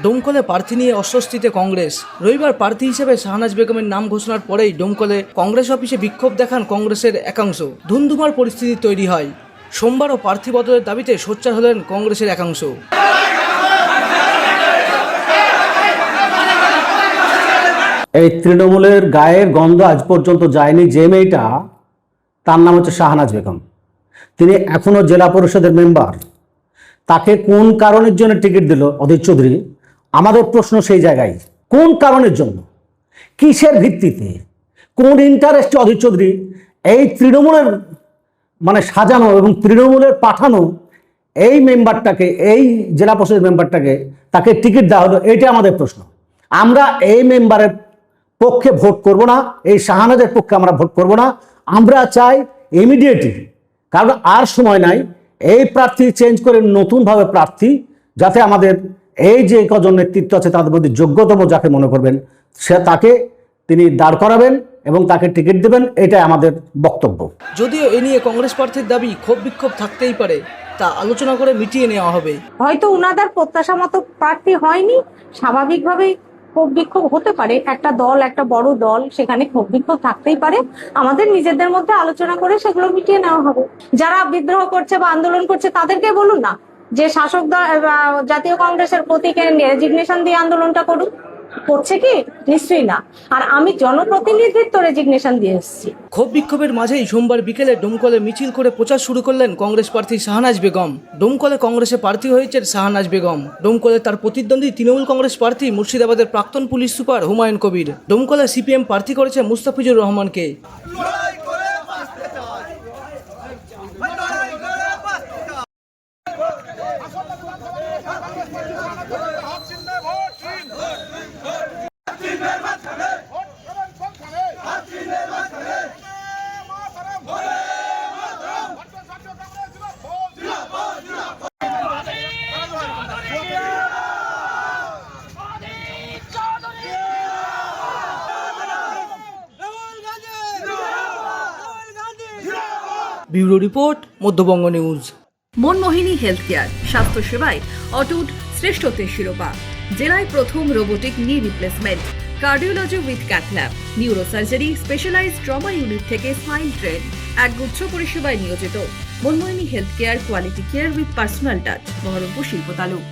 ডোমকলে প্রার্থী নিয়ে অস্বস্তিতে কংগ্রেস। রবিবার প্রার্থী হিসেবে শাহনাজ বেগমের নাম ঘোষণার পরেই ডোমকলে কংগ্রেস অফিসে বিক্ষোভ দেখান কংগ্রেসের একাংশ। ধুন্ধুমার পরিস্থিতি তৈরি হয়। সোমবারও প্রার্থী বদলের দাবিতে সোচ্চার হলেন কংগ্রেসের একাংশ। এই তৃণমূলের গায়ের গন্ধ আজ পর্যন্ত যায়নি যে মেয়েটা, তার নাম হচ্ছে শাহনাজ বেগম। তিনি এখনো জেলা পরিষদের মেম্বার। তাকে কোন কারণের জন্য টিকিট দিল অধীর চৌধুরী? আমাদের প্রশ্ন সেই জায়গায়, কোন কারণের জন্য, কিসের ভিত্তিতে, কোন ইন্টারেস্টে অধীর চৌধুরী এই তৃণমূলের সাজানো এবং তৃণমূলের পাঠানো এই মেম্বারটাকে, এই জেলা পরিষদের মেম্বারটাকে তাকে টিকিট দেওয়া হলো? এইটা আমাদের প্রশ্ন। আমরা এই মেম্বারের পক্ষে ভোট করব না, এই শাহনাজের পক্ষে আমরা ভোট করব না। আমরা চাই ইমিডিয়েটলি, কারণ আর সময় নাই, এই প্রার্থী চেঞ্জ করে নতুনভাবে প্রার্থী, যাতে আমাদের এই যে কজন নেতৃত্ব আছে তাদের মধ্যে যোগ্যতম যাকে মনে করবেন তাকে তিনি দাঁড় করাবেন এবং তাকে টিকিট দেবেন, এটাই আমাদের বক্তব্য। যদিও এ নিয়ে কংগ্রেস প্রার্থীর দাবি ক্ষোভ বিক্ষোভ থাকতেই পারে, তা আলোচনা করে মিটিয়ে নেওয়া হবে। হয়তো উনাদের প্রত্যাশা মতো প্রার্থী হয়নি, স্বাভাবিকভাবেই ক্ষোভ বিক্ষোভ হতে পারে। একটা দল, একটা বড় দল, সেখানে ক্ষোভ বিক্ষোভ থাকতেই পারে। আমাদের নিজেদের মধ্যে আলোচনা করে সেগুলো মিটিয়ে নেওয়া হবে। যারা বিদ্রোহ করছে বা আন্দোলন করছে তাদেরকে বলুন না যে শাসক দল জাতীয় কংগ্রেসের প্রতীকে রেজিগনেশন দিয়ে আন্দোলনটা করুন। করছে কি? নিশ্চয়ই না। আর আমি জনপ্রতিনিধিত্ব রেজিগনেশন দিয়ে এসেছি। ক্ষোভ বিক্ষোভের মাঝেই সোমবার বিকেলে ডোমকলে মিছিল করে প্রচার শুরু করলেন কংগ্রেস প্রার্থী শাহনাজ বেগম। ডোমকলে কংগ্রেসে প্রার্থী হয়েছেন শাহনাজ বেগম। ডোমকলে তার প্রতিদ্বন্দ্বী তৃণমূল কংগ্রেস প্রার্থী মুর্শিদাবাদের প্রাক্তন পুলিশ সুপার হুমায়ুন কবির। ডোমকলে সিপিএম প্রার্থী করেছে মুস্তাফিজুর রহমানকে। Bureau report, Madhyabanga news. Manmohini health care, স্বাস্থ্য সেবায় অটুট শ্রেষ্ঠত্বের শিরোপা। জেলায় প্রথম robotic knee replacement, cardiology with cath lab, neurosurgery, specialized trauma unit থেকে স্মাইল ট্রেন, একগুচ্ছ পরিষেবায় নিয়োজিত। Manmohini health care, quality care with personal touch, Baharampur শিল্প তালুক।